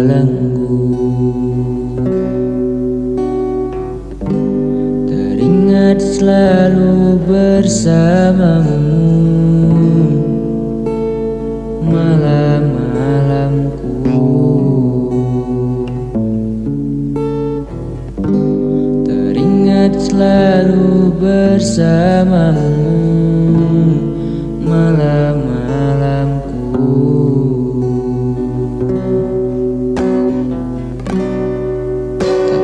terbelenggu. Teringat selalu bersamamu malam-malamku. Teringat selalu bersamamu malam-malamku. Tak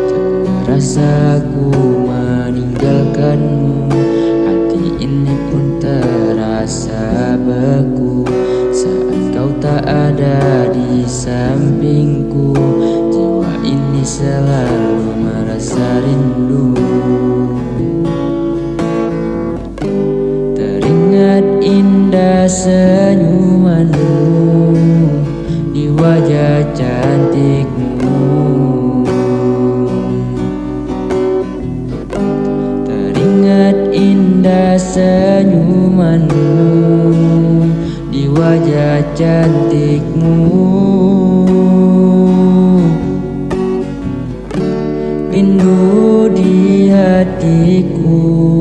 terasa ku meninggalkanmu, hati ini pun terasa beku saat kau tak ada di sampingku. Jiwa ini selalu merasa rindu. Teringat indah senyumanmu di wajah cantikmu. Teringat indah senyumanmu di wajah cantikmu. Rindu di hatiku,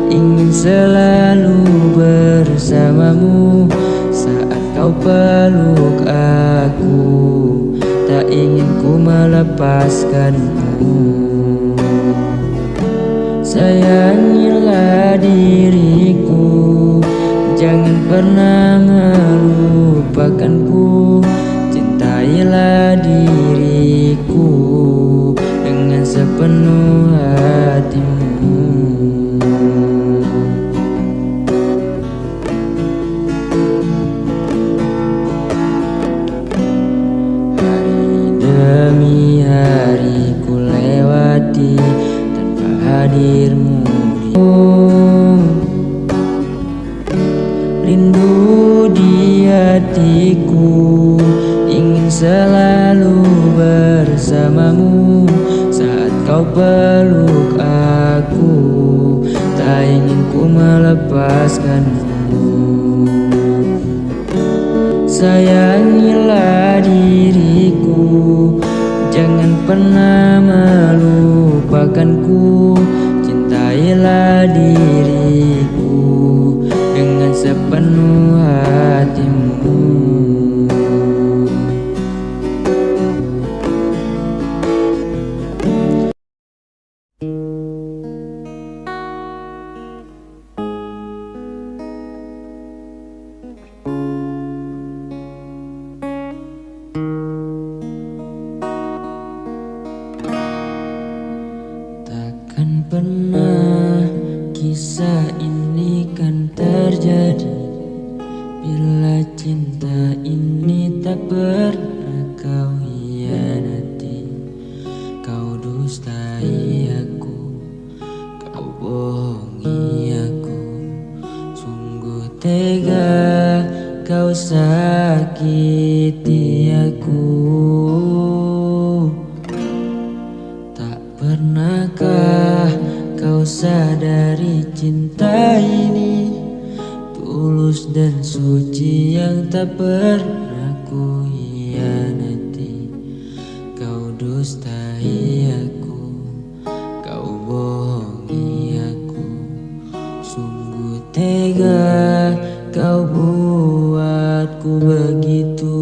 ingin selalu bersamamu saat kau peluk aku. Tak ingin ku melepaskanmu. Sayangilah diriku, jangan pernah melupakanku. Cintailah diriku dengan sepenuh hatimu. Hari demi hari ku lewati tanpa hadirmu. Rindu di hatiku, ingin selalu bersamamu saat kau peluk aku. Tak ingin ku melepaskanmu. Sayangilah diriku, jangan pernah melupakanku. Cintailah diriku dengan sepenuh hatimu. Takkan pernah kisah ini kan terjadi bila cinta ini tak pernah kau hianati. Kau dustai aku, kau bohongi aku. Sungguh tega kau sakiti aku. Tak pernahkah kau sadari cinta ini tulus dan suci yang tak pernah ku hianati. Kau dustai aku, kau bohongi aku. Sungguh tega kau buatku begitu.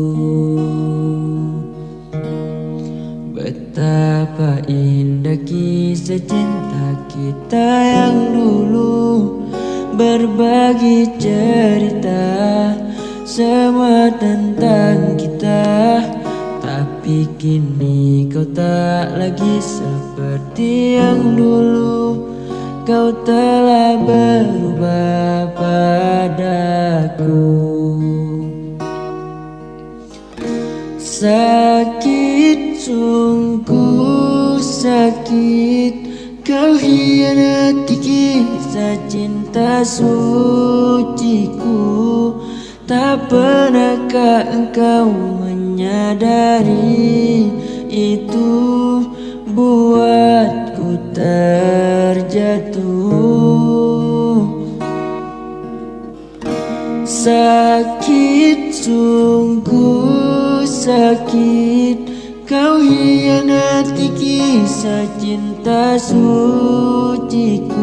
Betapa indah kisah cinta kita yang dulu, berbagi cerita semua tentang kita. Tapi kini kau tak lagi seperti yang dulu. Kau telah berubah padaku. Sakit, sungguh sakit, kau hianati kisah cinta suciku. Tak pernahkah engkau menyadari itu buatku terjatuh. Sakit, sungguh sakit, kau hianati kisah cinta suciku.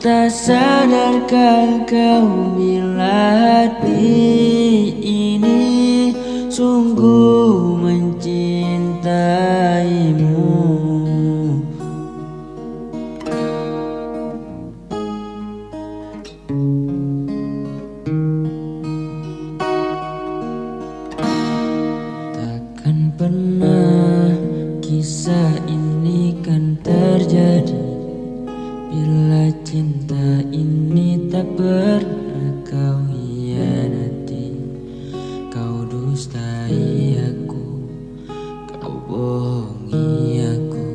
Tak sadarkah kau bila hati ini sungguh mencintaimu. Takkan pernah kisah ini kan terjadi bila cinta ini tak pernah kau hianati. Kau dustai aku, kau bohongi aku.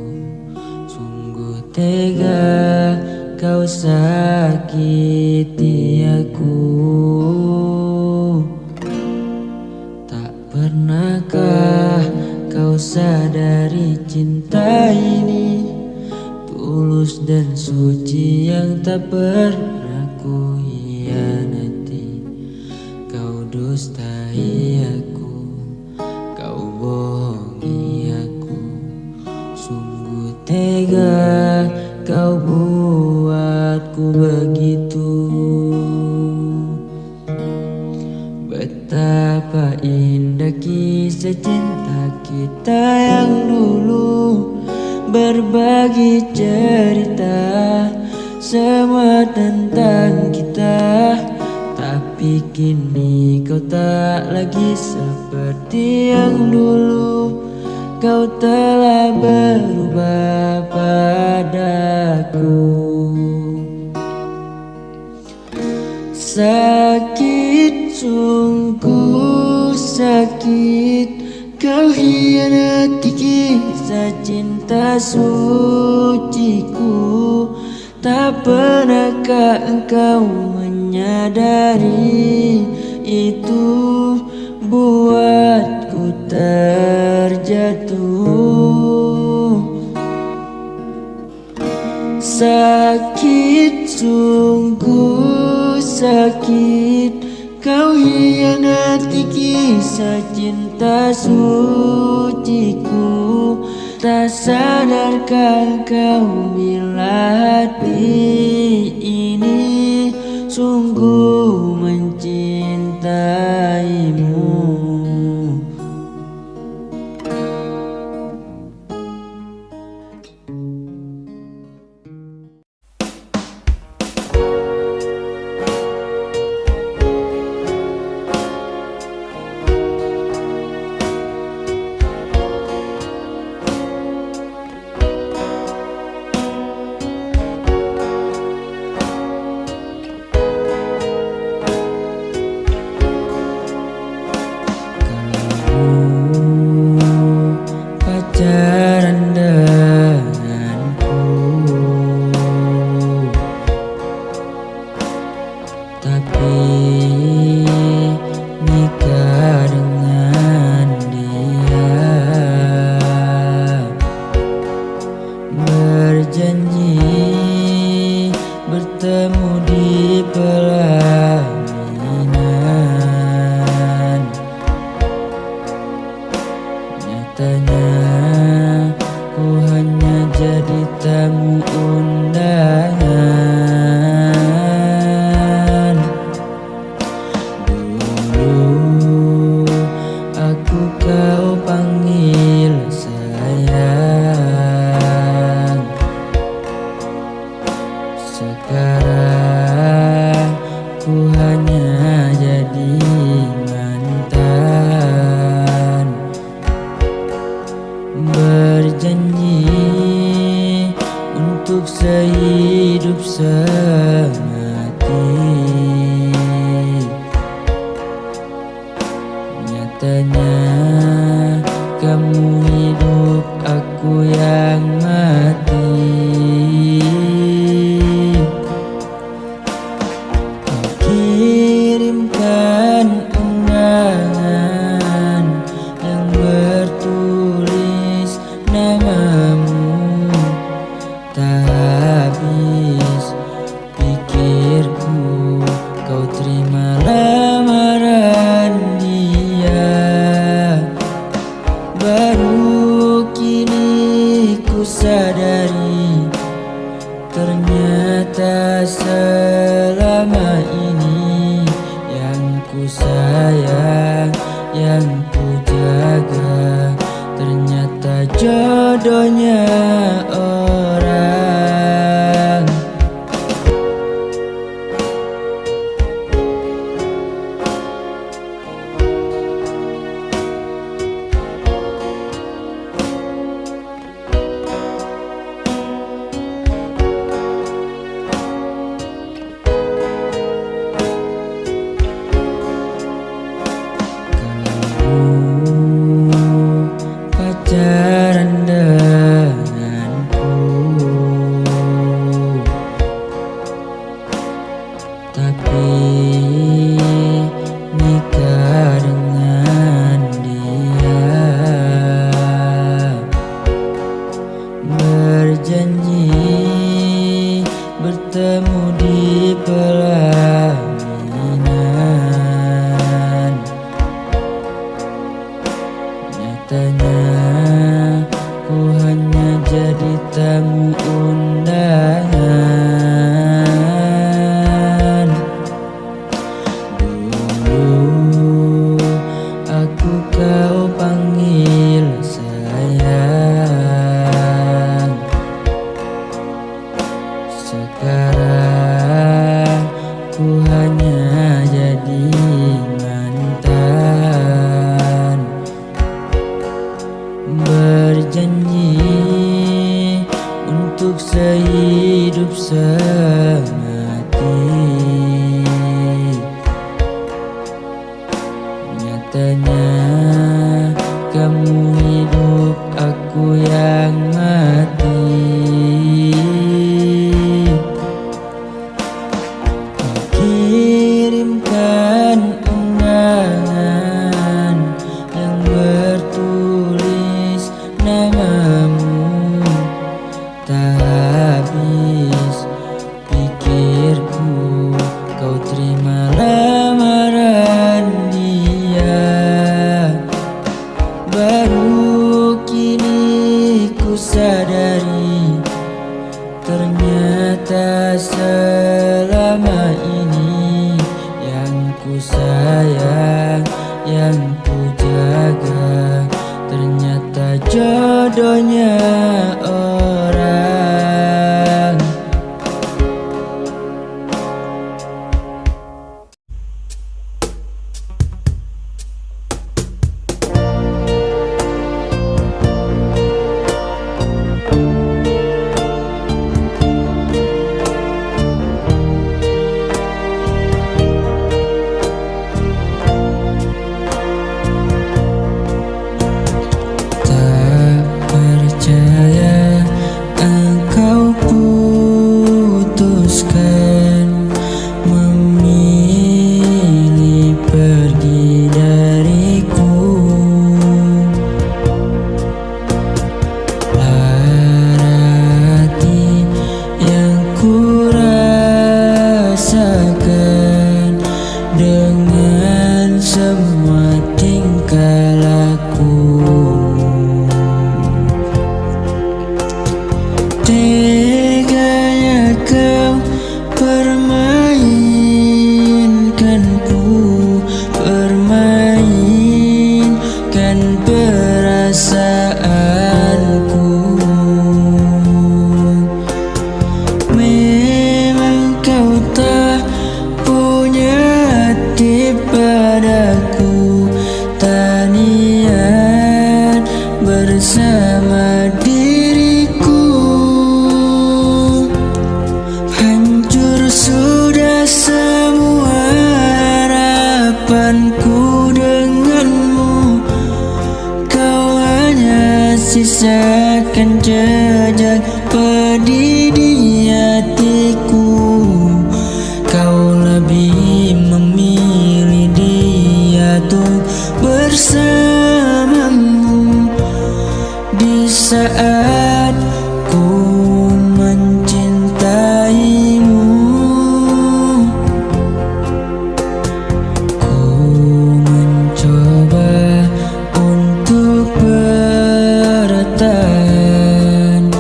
Sungguh tega kau sakiti aku. Tak pernahkah kau sadari cinta ini tulus dan suci yang tak pernah ku hianati. Kau dustai aku, kau bohongi aku. Sungguh tega kau buatku begitu. Betapa indah kisah cinta kita yang dulu, berbagi cerita semua tentang kita. Tapi kini kau tak lagi seperti yang dulu. Kau telah berubah padaku. Sakit, sungguh sakit, kau hianati kisah cinta suciku. Tak pernahkah engkau menyadari itu buatku terjatuh. Sakit, sungguh sakit, kau hianati kisah cinta suciku. Tak sadarkah kau bila hati ini sungguh mencintaimu. Pacaran denganku, tapi nikah dengan dia. Berjanji bertemu di pelaminan, nyatanya ku hanya jadi tamu undangan. Dulu aku kau panggil sayang, sekarang ku hanya jadi mantan. Berjanji untuk sehidup semati, nyatanya kamu hidup, aku yang mati. Kau kirimkan nikah dengan dia, berjanji bertemu di pelaminan. Nyatanya ku hanya jadi tamu undangan. Dulu aku kau panggil sayang, sekarang ku hanya jadi mantan. Berjanji untuk sehidup semati, nyatanya kamu hidup, aku yang mati. Kirimkan undangan yang bertulis namamu, tak habis pikirku kau terima lamaran dia. Baru kini ku sadari, ternyata selama ini yang ku sayang, yang ku jaga, ternyata jodohnya orang. Tak percaya engkau putuskan memilih pergi dariku. Arti yang ku rasakan dengan semua tingkah lakumu. Teganya kau permainkanku, permainkan perasaanku. Memang kau tak punya hati padaku, tak niat bersama diriku. Hancur sudah semua harapanku denganmu, kau hanya sisakan jejak pedih di hatiku. Kau lebih memilih dia untuk bersamamu di saat ku mencintaimu. Ku mencoba untuk bertahan,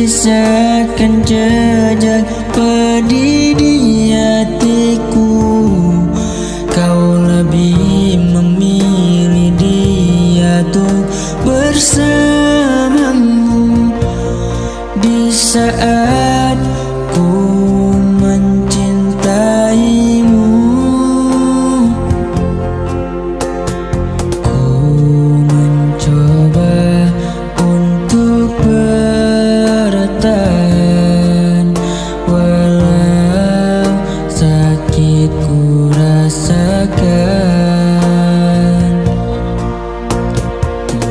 sisakan jejak pedih di hatiku. Kau lebih memilih dia untuk bersamamu di saat ku mencintaimu. Ku mencoba untuk bertahan walau sakit ku rasakan.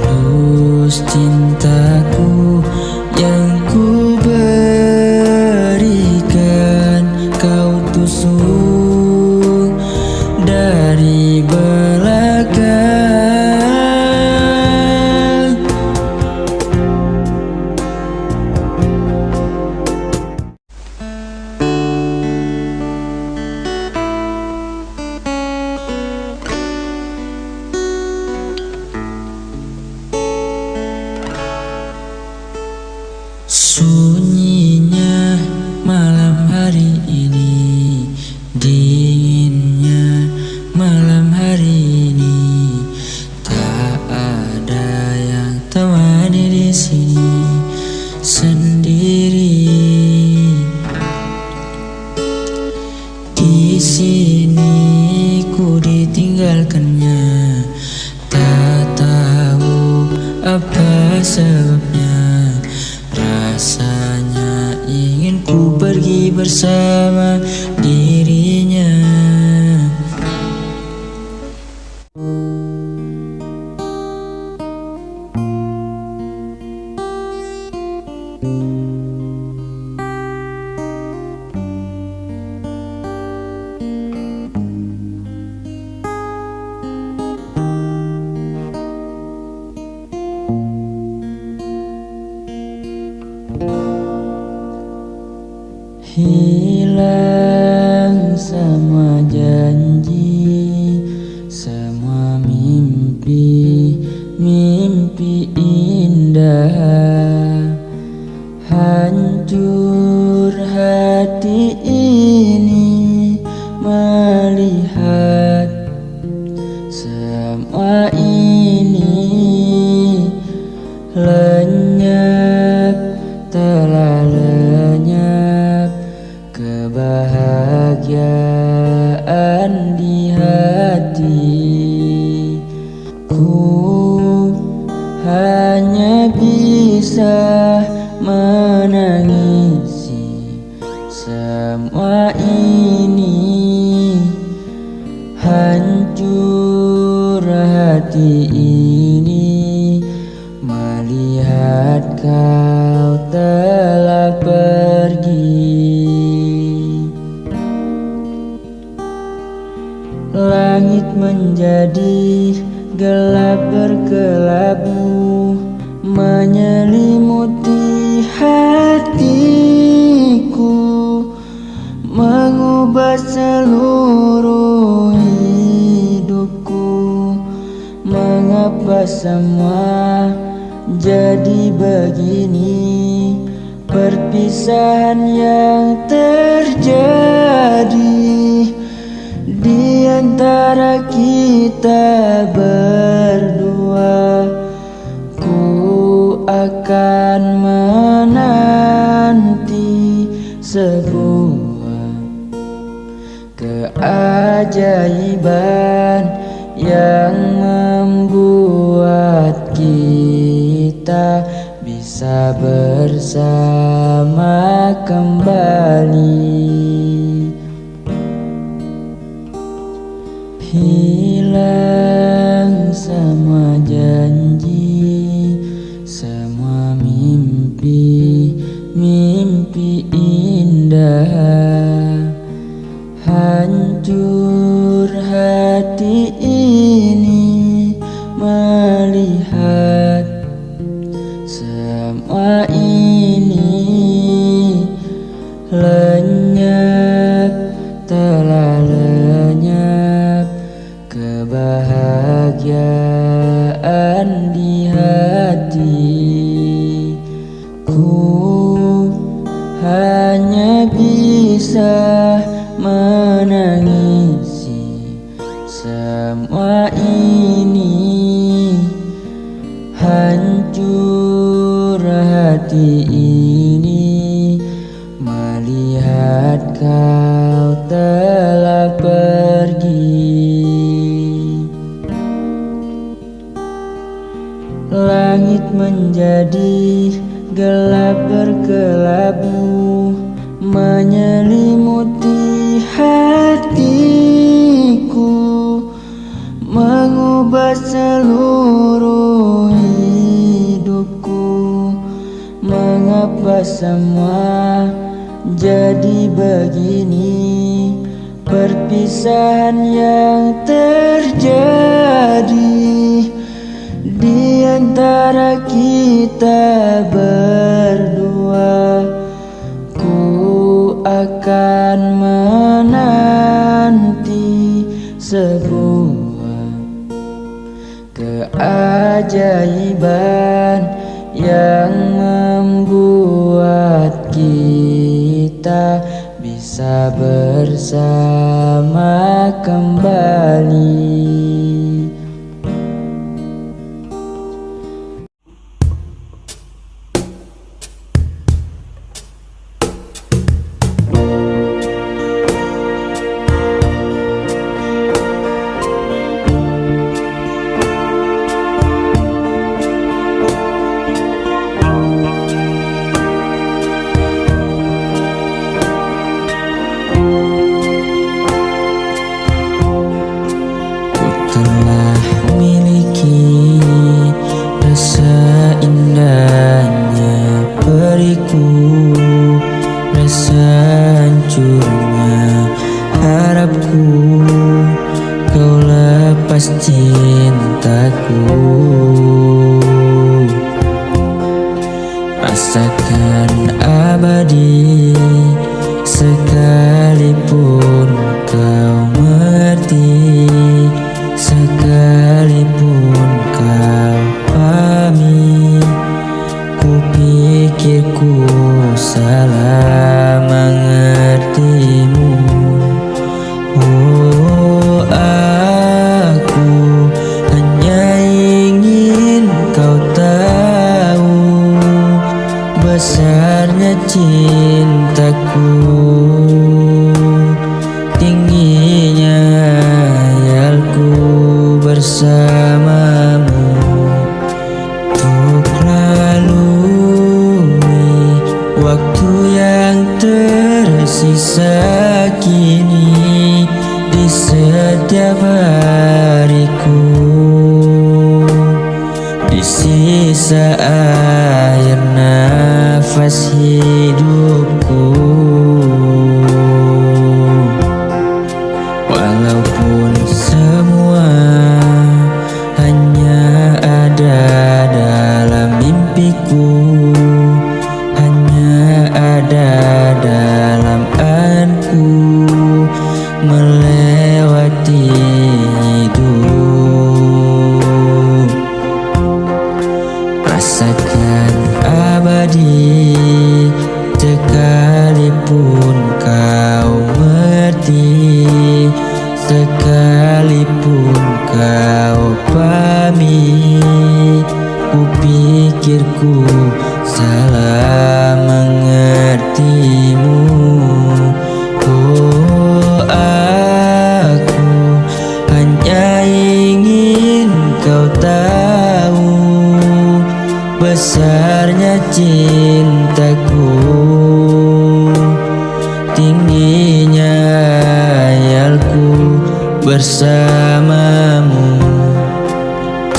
Tulus cintaku yang ku berikan, kau tusuk dari belakang. Sunyinya malam hari ini, dinginnya malam hari ini, tak ada yang temani di sini sendiri. Di sini ku ditinggalkannya, tak tahu apa sebabnya. Rasanya ingin ku pergi bersama dirinya. Hilang semua janji, semua mimpi, mimpi indah. Hancur hati ini melihat semua ini. Lenyap, telah lenyap kebahagiaan di hati. Ku hanya bisa menangisi semua ini. Hancur hati ini melihat kau telah pergi. Langit menjadi gelap berkelabu, menyelimuti hatiku, mengubah seluruh hidupku. Mengapa semua jadi begini? Perpisahan yang terjadi di antara kita berdua. Ku akan menanti sebuah keajaiban yang membuat kita bisa bersama kembali. Hilang semua janji, semua mimpi, mimpi indah. Hancur hati ini melihat semua ini. Lenyap, telah lenyap kebahagiaan di hati. Ku hanya bisa menangisi semua ini. Hancur hati ini melihat kau telah pergi. Langit menjadi gelap berkelabu, menyelimuti hatiku, mengubah seluruh hidupku. Mengapa semua jadi begini? Perpisahan yang terjadi di antara kita berdua. Ku akan menanti sebuah keajaiban yang membuat kita bisa bersama kembali. Rasa hancurnya harapku, kau lepas cintaku. Rasakan abadi sekalipun kau mengerti, sekalipun kau pahami. Ku pikir ku salah mengertimu. Oh, aku hanya ingin kau tahu besarnya cintaku, tingginya hayalku bersamamu. Untuk lalui waktu yang tersisa kini di setiap hariku, di sisa akhir nafas hidupku. Walaupun semua hanya ada dalam mimpiku, hanya ada dalam anganku melewati hidup. Rasakan abadi sekalipun kau mengerti, sekalipun kau pahami. Ku pikir ku salah mengertimu. Oh, aku hanya ingin kau tahu besarnya cintaku, tingginya hayalku bersamamu.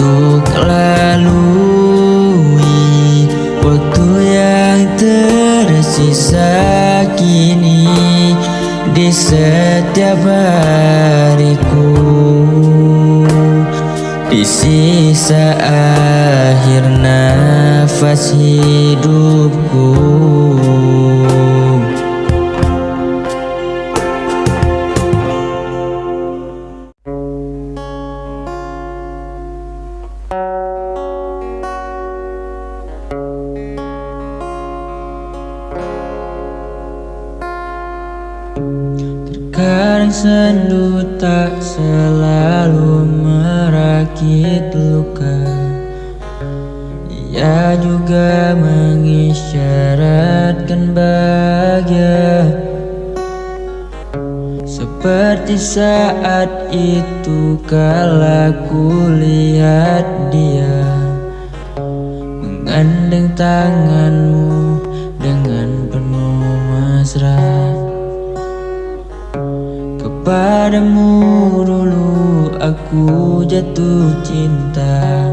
Untuk lalui waktu yang tersisa kini di setiap hariku, di sisa akhir nafas hidupku. Terkadang sendu tak selalu merakit luka. Ia juga mengisyaratkan bahagia. Seperti saat itu kala ku lihat dia menggandeng tanganmu dengan penuh mesra. Kepadamu dulu aku jatuh cinta,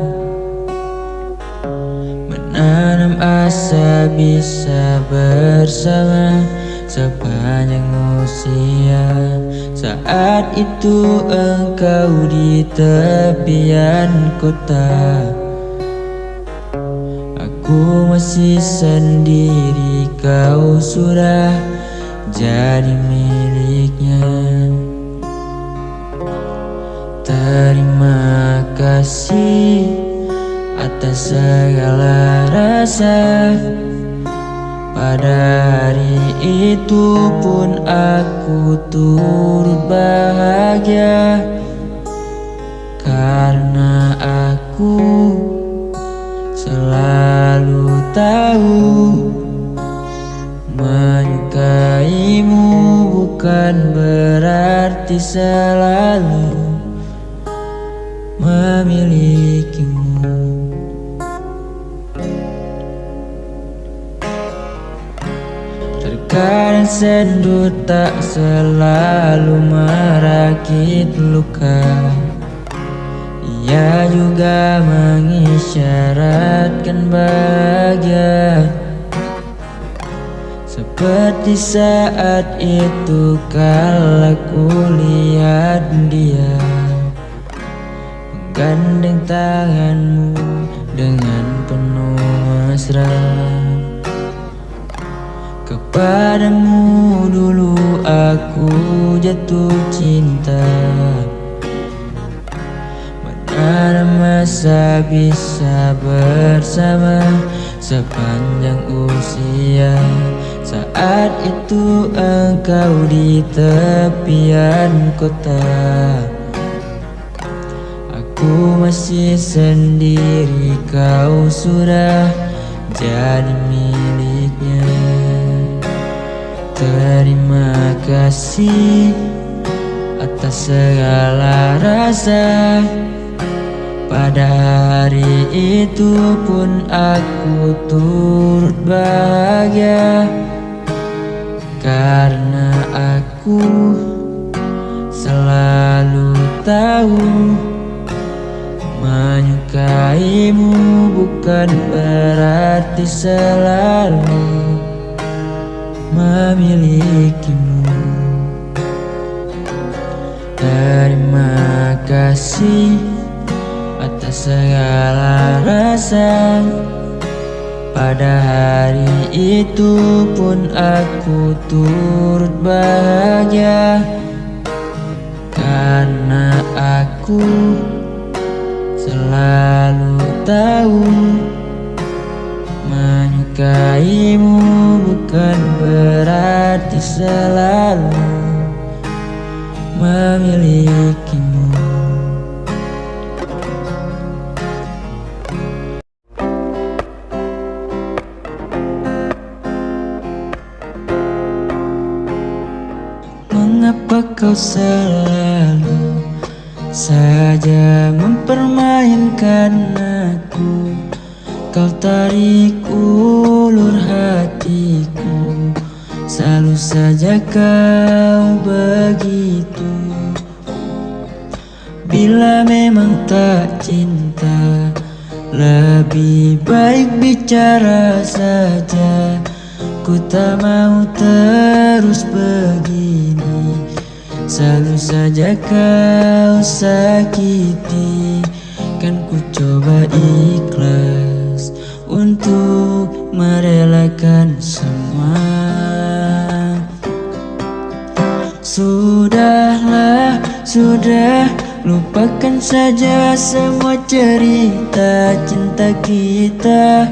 menanam asa bisa bersama sepanjang usia. Saat itu engkau di tepian kota, aku masih sendiri, kau sudah jadi miliknya. Terima kasih atas segala rasa. Pada hari itu pun aku turut bahagia, karena aku selalu tahu menyukaimu bukan berarti selalu memilikimu. Terkadang sendu tak selalu merakit luka. Ia juga mengisyaratkan bahagia. Seperti saat itu kala ku lihat dia menggandeng tanganmu dengan penuh mesra. Kepadamu dulu aku jatuh cinta, menanam masa bisa bersama sepanjang usia. Saat itu engkau di tepian kota, aku masih sendiri, kau sudah jadi miliknya. Terima kasih atas segala rasa. Pada hari itu pun aku turut bahagia, karena aku selalu tahu menyukaimu bukan berarti selalu memilikimu. Terima kasih atas segala rasa. Pada hari itu pun aku turut bahagia, karena aku selalu tahu menyukaimu bukan berarti selalu memilikimu. Mengapa kau selalu saja mempermainkan aku? Kau tarik ulur hatiku, selalu saja kau begitu. Bila memang tak cinta, lebih baik bicara saja. Ku tak mau terus begini, selalu saja kau sakiti. Kan ku coba ikhlas untuk merelakan semua. Sudahlah, sudah, lupakan saja semua cerita cinta kita.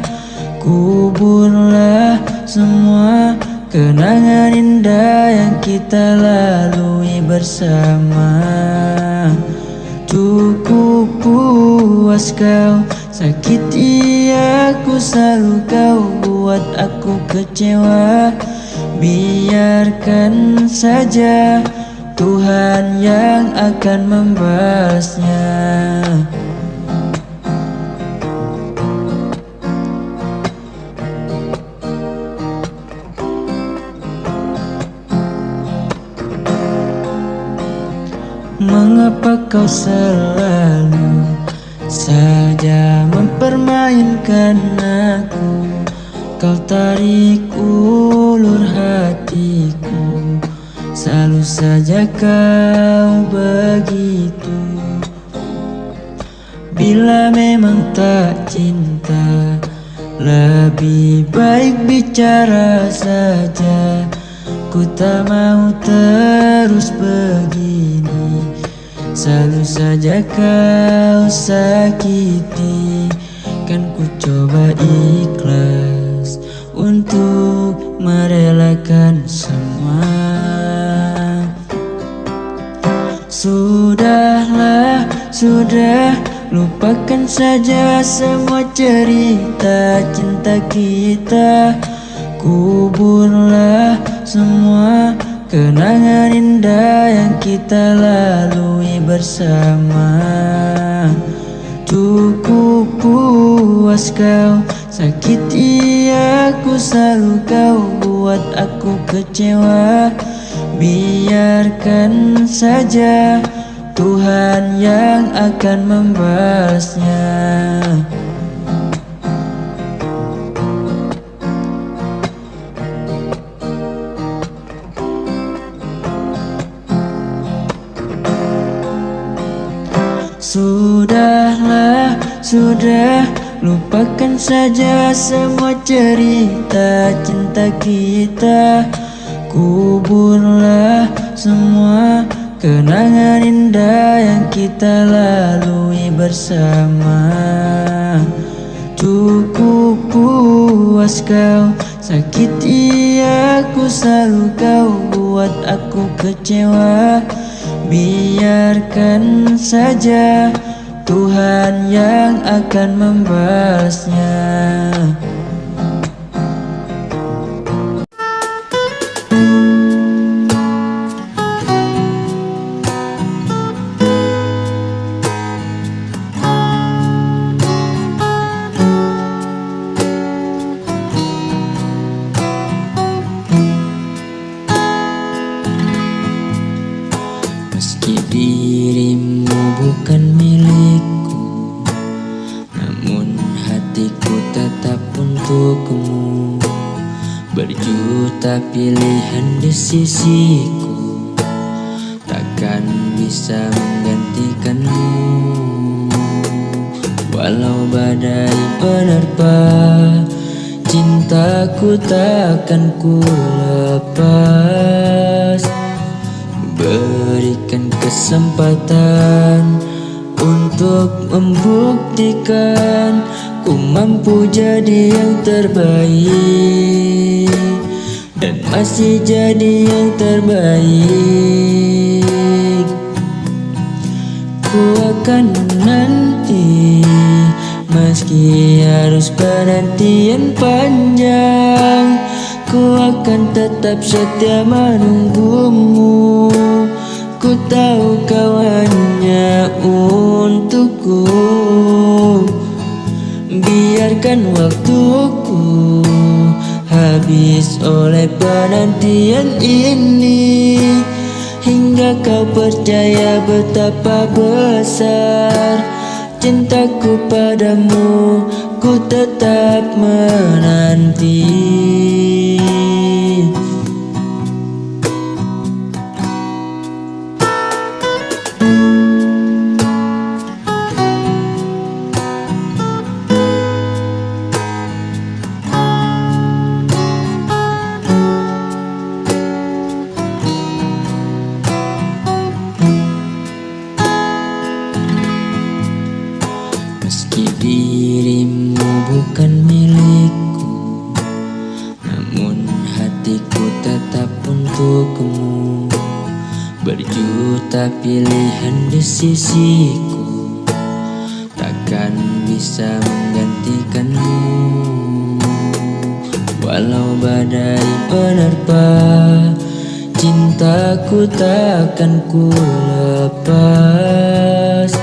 Kuburlah semua kenangan indah yang kita lalui bersama. Cukup puas kau sakiti aku, selalu kau buat aku kecewa. Biarkan saja Tuhan yang akan membalasnya. Mengapa kau selalu saja mempermainkan aku? Kau tarik ulur hatiku, selalu saja kau begitu. Bila memang tak cinta, lebih baik bicara saja. Ku tak mau terus begini, selalu saja kau sakiti. Kan ku coba ikhlas untuk merelakan semua. Sudahlah, sudah, lupakan saja semua cerita cinta kita. Kuburlah semua kenangan indah yang kita lalui bersama. Cukup puas kau sakiti aku, selalu kau buat aku kecewa. Biarkan saja Tuhan yang akan membalasnya. Sudahlah, sudah, lupakan saja semua cerita cinta kita. Kuburlah semua kenangan indah yang kita lalui bersama. Cukup puas kau sakiti aku, selalu kau buat aku kecewa. Biarkan saja Tuhan yang akan membalasnya. Meski dirimu bukan milikku, namun hatiku tetap untukmu. Berjuta pilihan di sisiku, takkan bisa menggantikanmu. Walau badai menerpa, cintaku takkan ku lepas. Berikan kesempatan untuk membuktikan ku mampu jadi yang terbaik, dan masih jadi yang terbaik. Ku akan menanti meski harus penantian panjang. Ku akan tetap setia menunggumu. Ku tahu kau hanya untukku. Biarkan waktuku habis oleh penantian ini, hingga kau percaya betapa besar cintaku padamu. Ku tetap menanti. Meski dirimu bukan milikku, cinta pilihan di sisiku, takkan bisa menggantikanmu. Walau badai menerpa, cintaku takkan ku lepas.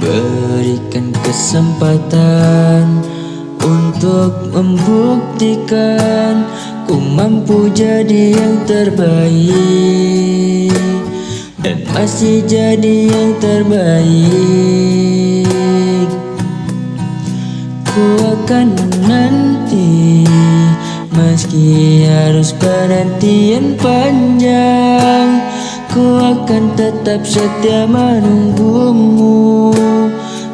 Berikan kesempatan untuk membuktikan ku mampu jadi yang terbaik, dan masih jadi yang terbaik. Ku akan menanti, meski harus penantian panjang. Ku akan tetap setia menunggumu.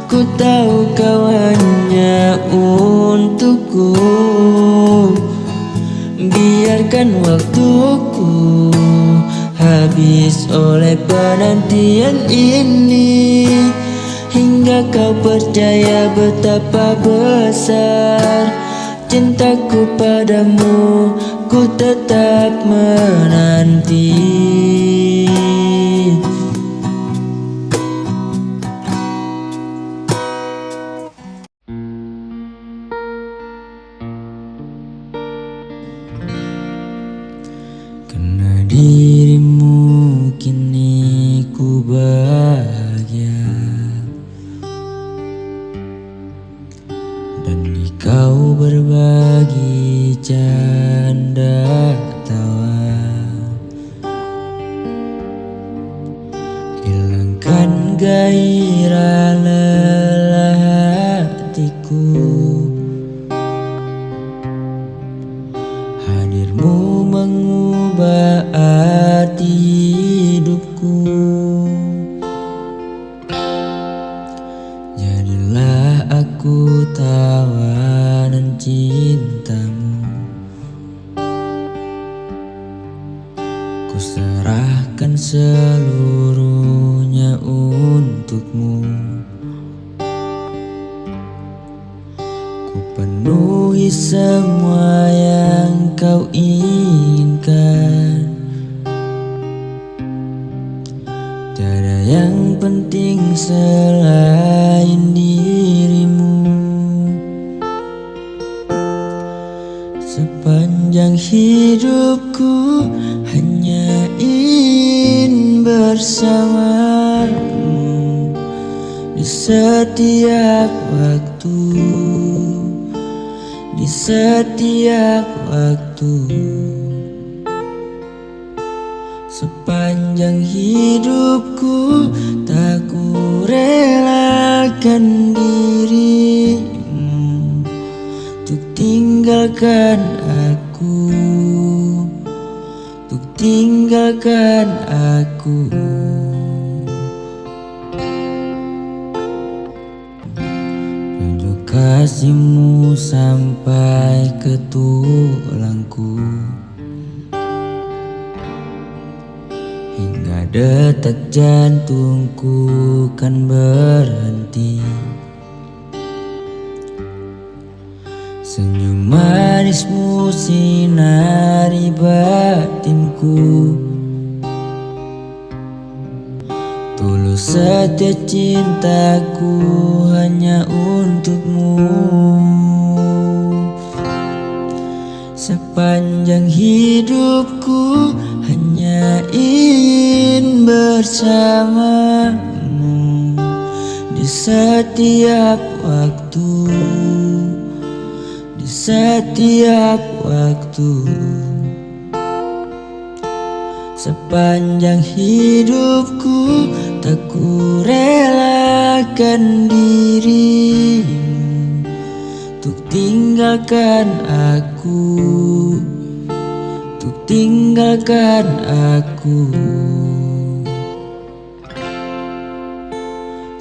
Ku tahu kau hanya untukku. Biarkan waktuku habis oleh penantian ini, hingga kau percaya betapa besar cintaku padamu. Ku tetap menanti. Karena dirimu kini ku bahagia, dan di kau berbagi canda tawa. Hilangkan gairah lelah hatiku, hadirmu mengubah arti hidupku. Jadilah aku tawanan cintamu, ku serahkan seluruhnya untukmu. Ku penuhi semua yang kau inginkan, tiada yang penting selain dirimu. Sepanjang hidupku hanya ingin bersamamu di setiap waktu, di setiap waktu. Sepanjang hidupku tak ku relakan dirimu untuk tinggalkan aku, untuk tinggalkan aku. Tunjuk kasihmu sampai ke tulangku, hingga detak jantungku kan berhenti. Senyum manismu sinari batinku, tulus setia cintaku hanya untukmu. Sepanjang hidupku hanya ingin bersamamu di setiap waktu, di setiap waktu. Sepanjang hidupku tak ku relakan dirimu untuk tinggalkan aku, untuk tinggalkan aku.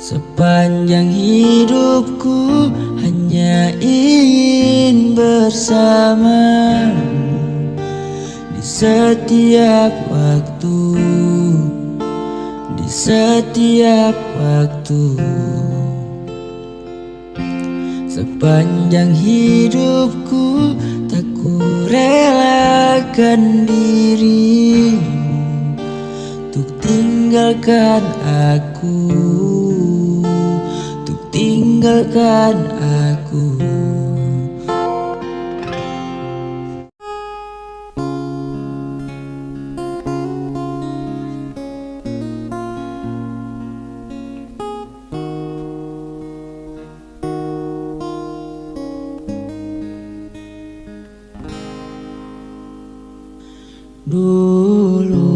Sepanjang hidupku hanya ingin bersamamu di setiap waktu, di setiap waktu. Sepanjang hidupku tak ku relakan dirimu untuk tinggal tinggalkan aku, untuk tinggalkan aku. Dulu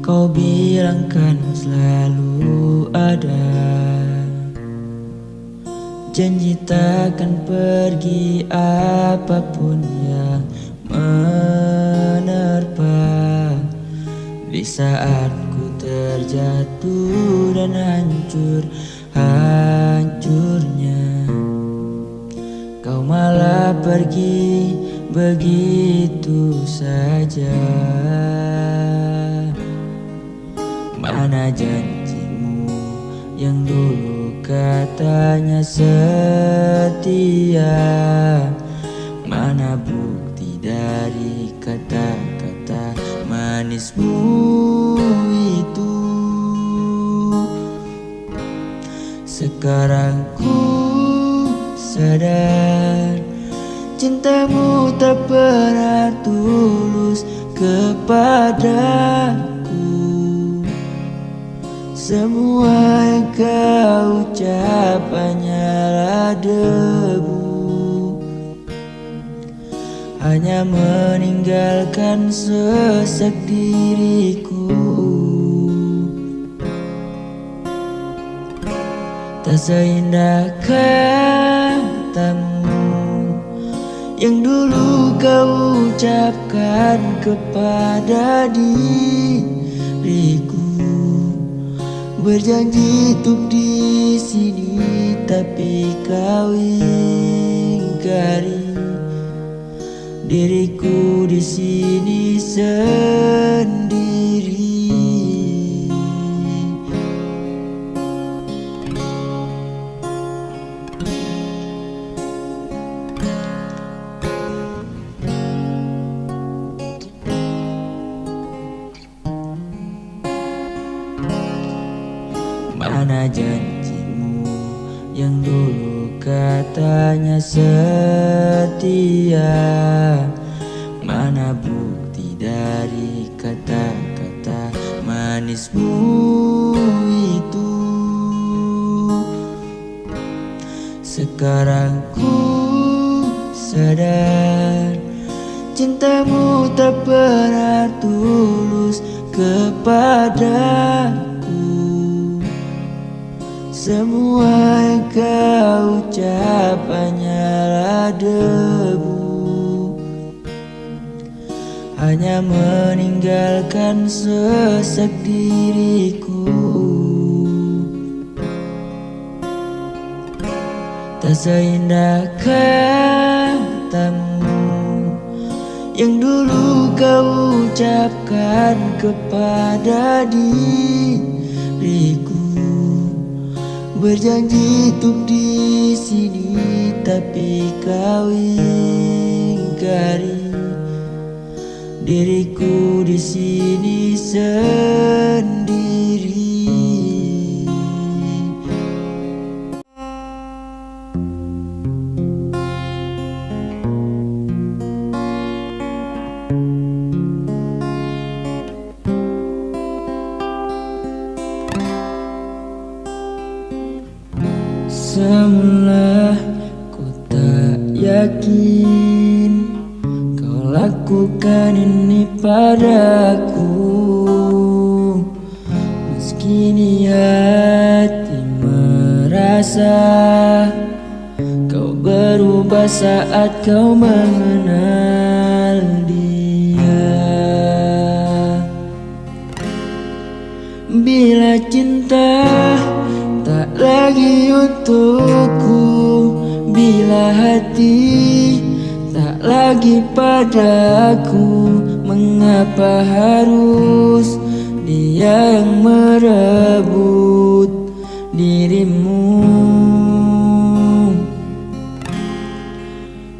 kau bilang kan selalu ada janji takkan pergi apapun yang menerpa. Di saat ku terjatuh dan hancurnya, kau malah pergi begitu saja. Mana janjimu yang dulu katanya setia? Mana bukti dari kata-kata manismu itu? Sekarang ku sadar cintamu tak pernah tulus kepadaku. Semua yang kau ucap hanyalah debu, hanya meninggalkan sesak diriku. Tak seindah katamu yang dulu kau ucapkan kepada diriku. Berjanji untuk di sini, tapi kau ingkari. Diriku di sini sendiri. Mana janjimu yang dulu katanya setia? Mana bukti dari kata-kata manismu itu? Sekarang ku sadar cintamu tak pernah tulus kepadaku. Semua yang kau ucap hanyalah debu, hanya meninggalkan sesak diriku. Tak seindah katamu yang dulu kau ucapkan kepada diriku. Berjanji untuk di sini, tapi kau ingkari. Diriku di sini sendiri. Semula ku tak yakin kau lakukan ini padaku. Meski ni hati merasa kau berubah saat kau mengenal dia. Bila cinta tak lagi untukku, bila hati tak lagi padaku, mengapa harus dia yang merebut dirimu?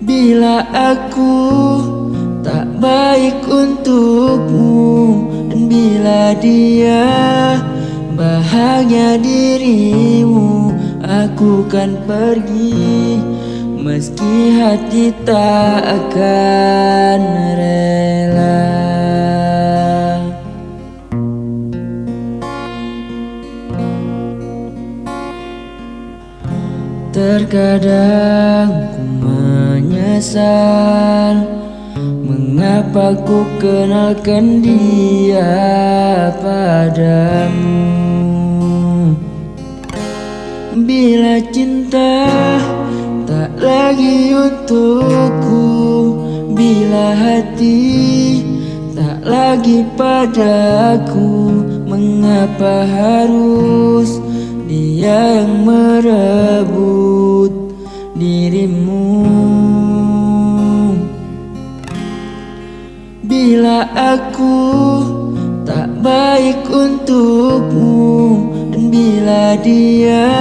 Bila aku tak baik untukmu dan Dan bila dia bahagia dirimu, aku kan pergi, meski hati tak akan rela. Terkadang ku menyesal, mengapa ku kenalkan dia padamu. Bila cinta tak lagi untukku, bila hati tak lagi padaku, mengapa harus dia yang merebut dirimu. Bila aku tak baik untukmu, dan bila dia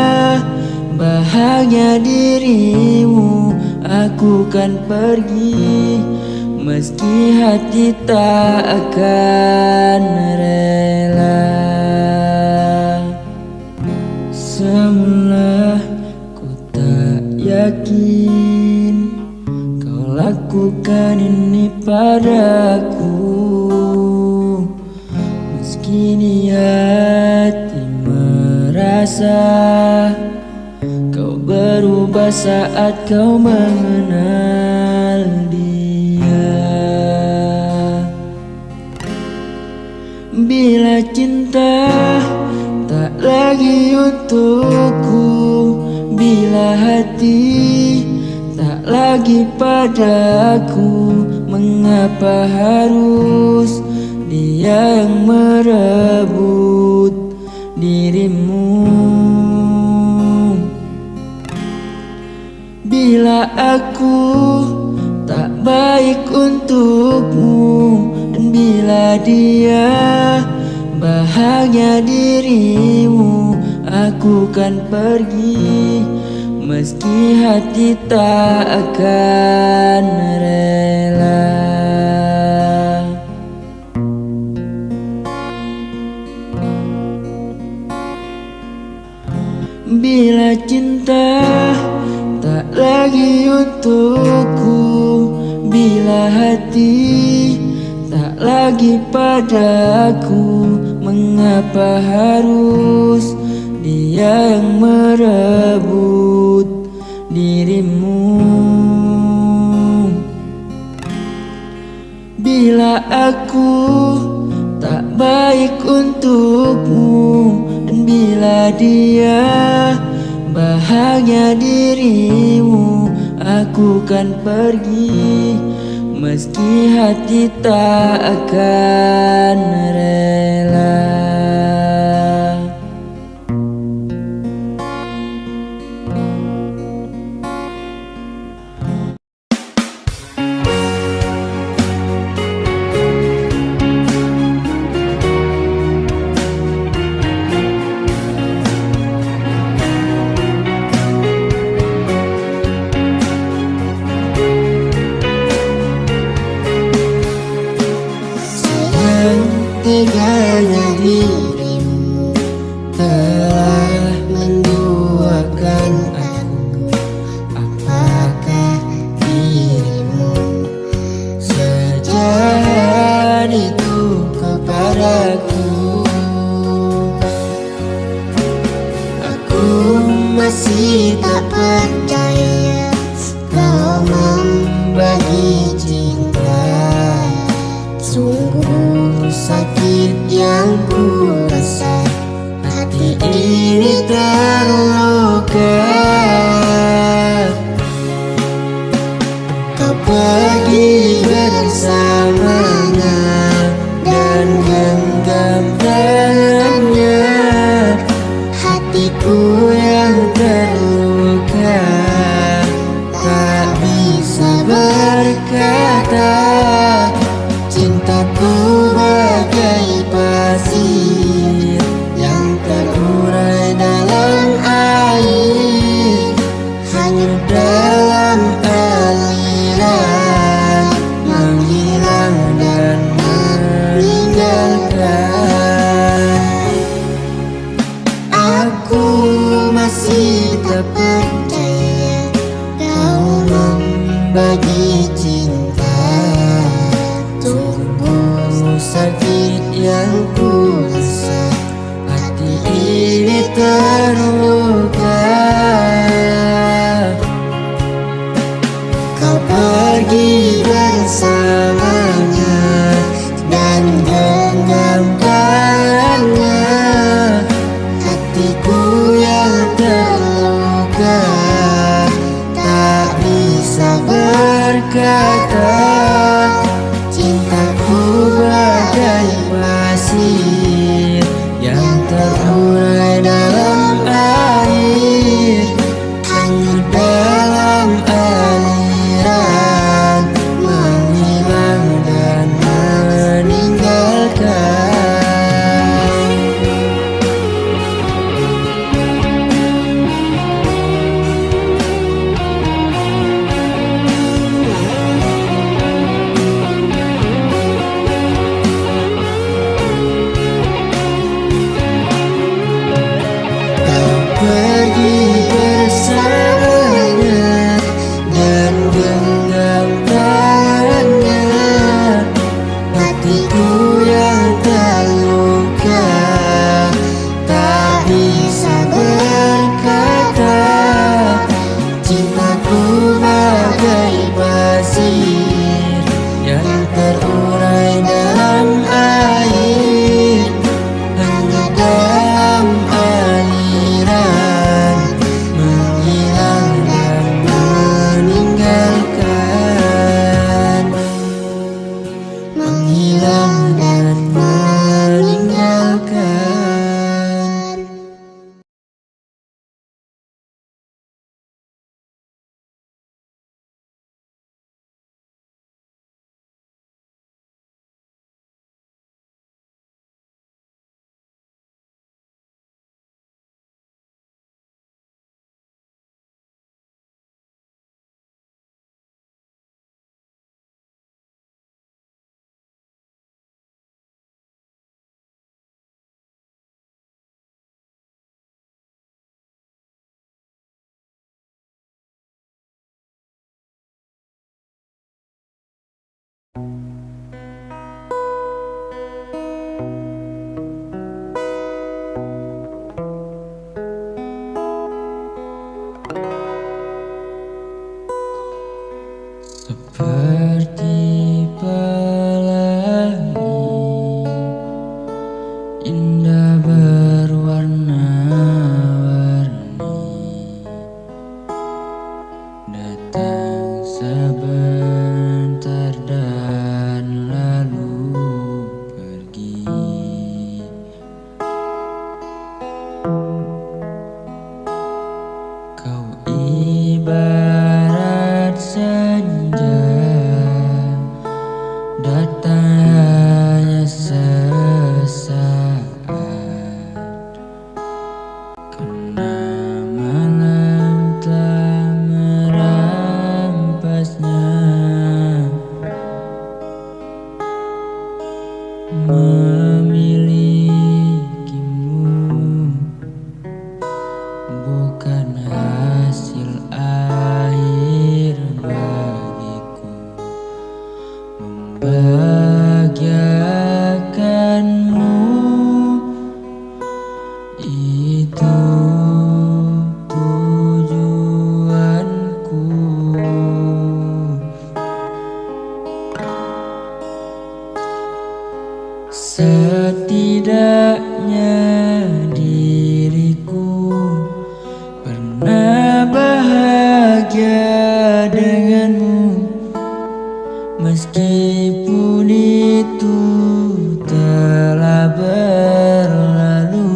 bahagia dirimu, aku kan pergi, meski hati tak akan rela. Semula ku tak yakin kau lakukan ini padaku, meski di hati merasa kau berubah saat kau mengenal dia. Bila cinta tak lagi untukku, bila hati tak lagi padaku, mengapa harus dia yang merebut dirimu. Bila aku tak baik untukmu, dan bila dia bahagia dirimu, aku kan pergi, meski hati tak akan rela. Bila cinta tak lagi untukku, bila hati tak lagi padaku, mengapa harus dia yang merebut dirimu. Bila aku tak baik untukmu, dan bila dia bahagia dirimu, aku kan pergi, meski hati tak akan rela. Teganya dirimu telah menduakan aku. Apakah dirimu sejahat itu kepadaku? Aku masih tak percaya kau membagi cinta. Sungguh sakit yang ku rasa, hati ini terluka. Kau pergi bersamanya dan genggam tangannya. Hatiku yang terluka tak bisa berkata. Cintaku bagai pasir yang terurai dalam air, hanyut dalam aliran, menghilang kata. Cintaku bagai pasir yang terurai dalam air, hanyut dalam aliran, menghilang dan meninggalkan. Pergi bersamanya dan genggam tangannya, hatiku yang terluka tak bisa berkata. Cintaku bagai pasir yang terurai dalam air, hanya dalam aliran, menghilang dan meninggalkan, menghilang dan meninggalkan. Seperti pelangi indah berwarna-warni, datang sebentar dan lalu pergi. Kau ibarat senja, datang hanya sesaat, karena malam telah merampasnya. Memilikimu bukan hasil akhir bagiku, membahagiakanmu itu tujuanku. Setidaknya diriku pernah bahagia denganmu, meskipun itu telah berlalu.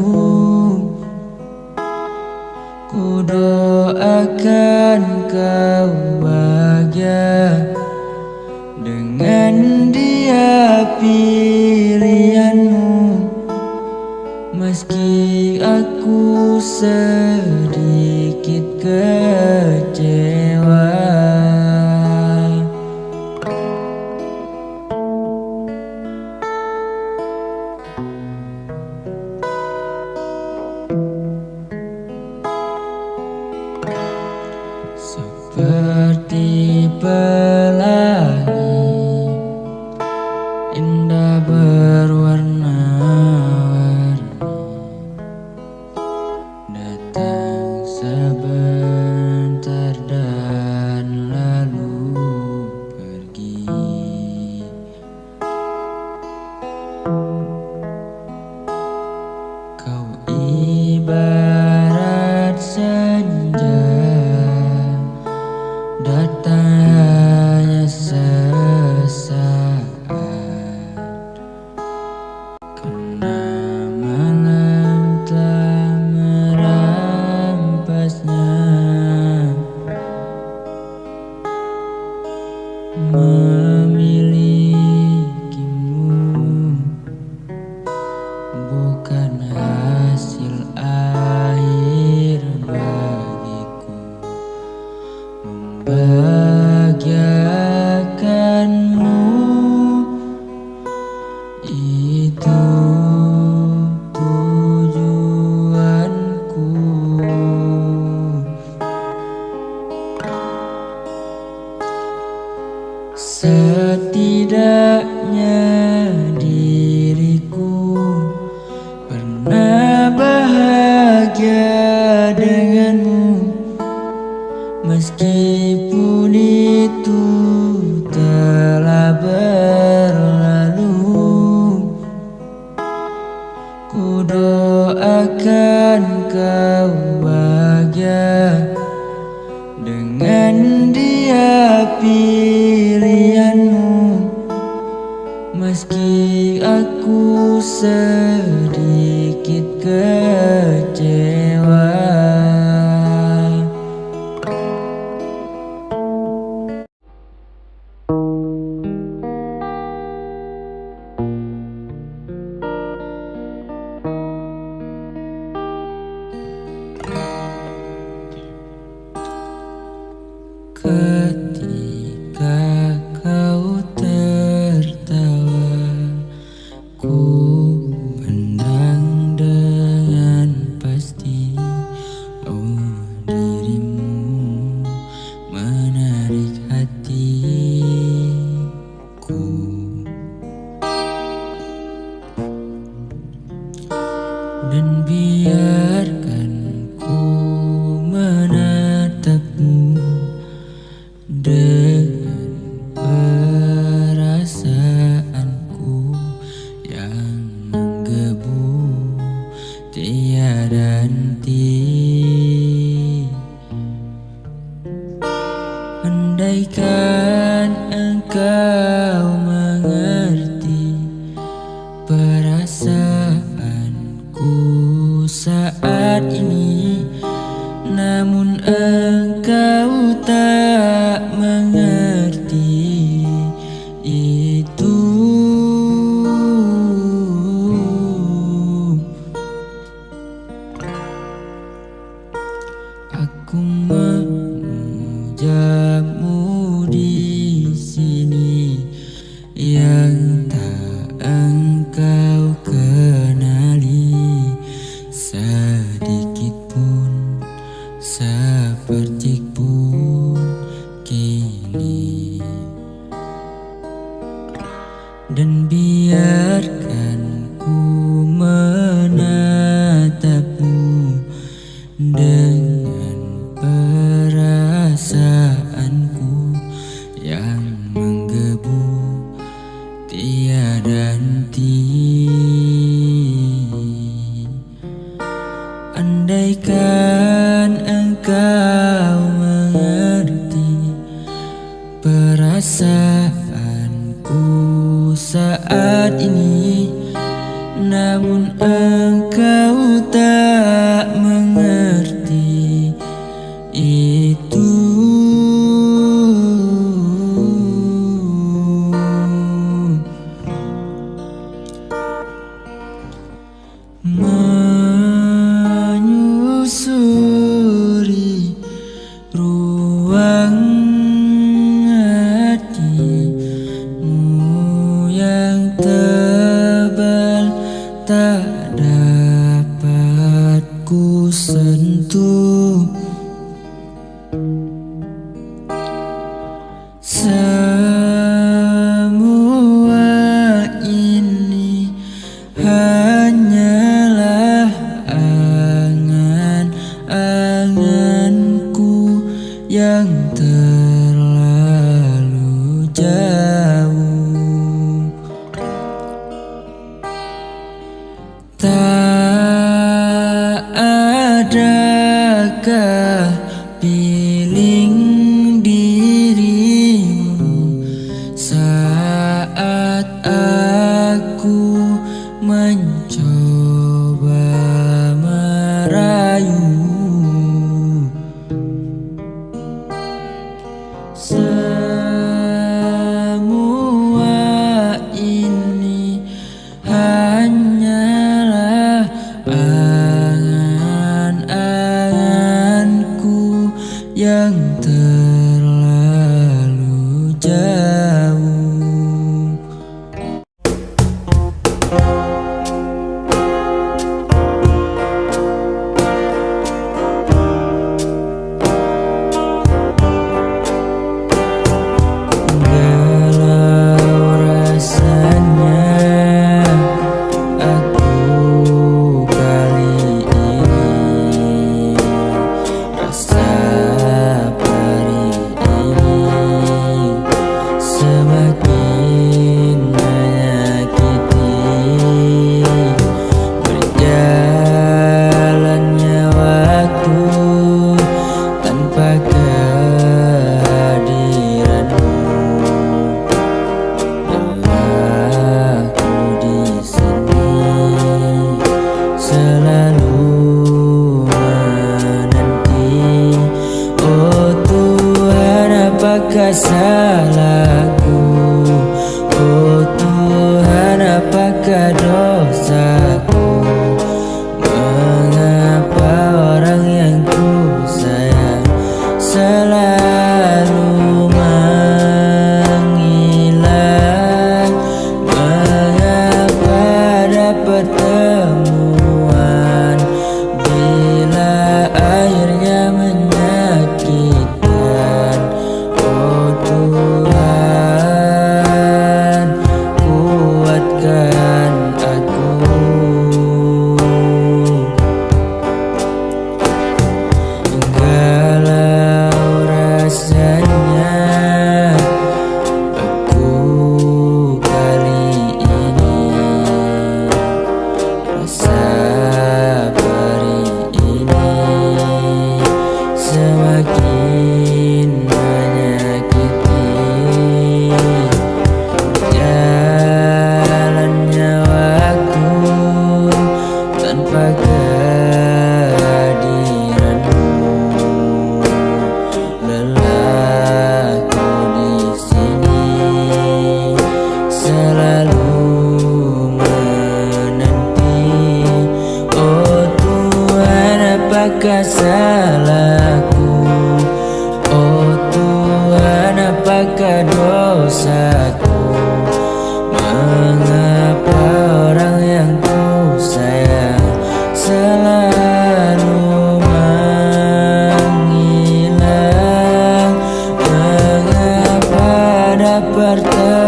Ku doakan kau bahagia dengan dia pilihanmu, meski aku sedikit kecewa. Seperti pelangi indah berwarna-warni, datang Setidaknya diriku pernah bahagia denganmu, meskipun itu telah berlalu. Ku doakan kau bahagia dengan dia pilihanmu, meski aku sedikit kecewa. Ketika kau tertawa, ku pandang dengan pasti. Oh, dirimu menarik hatiku, dan biarkan ku menatapmu dengan perasaanku yang menggebu tiada henti. Andaikan engkau mengerti perasaanku saat ini, namun engkau tak mengerti itu. Aku memujamu di sini yang tak engkau kenali sedikit pun, seperti pun kini. Dan biarkan ku menatapmu dengan perasaanku yang menggebu tiada henti. Andaikan engkau mengerti perasaanku saat ini, namun engkau tak mengerti itu. Menyusuri ruang hatimu yang tebal, tak dapat ku sentuh. Semua ini hanyalah angan-anganku yang terlalu jauh. Tak adakah piling dirimu saat aku mencoba merayu. Semua ini hanyalah angan-anganku yang terlalu jauh.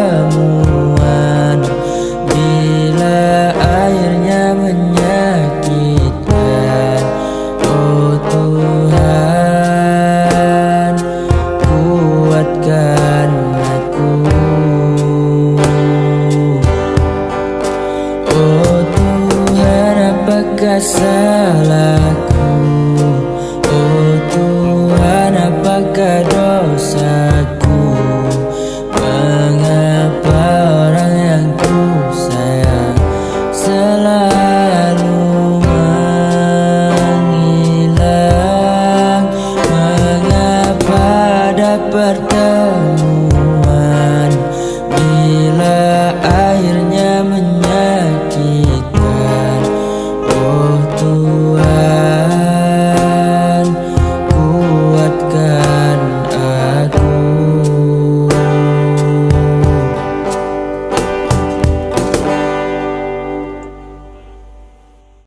ramuan bila airnya menyakitkan. Oh Tuhan, kuatkan aku. Oh Tuhan, apakah salahku? Oh Tuhan, apakah dosaku? Mengapa orang yang ku sayang selalu menghilang? Mengapa ada pertanyaan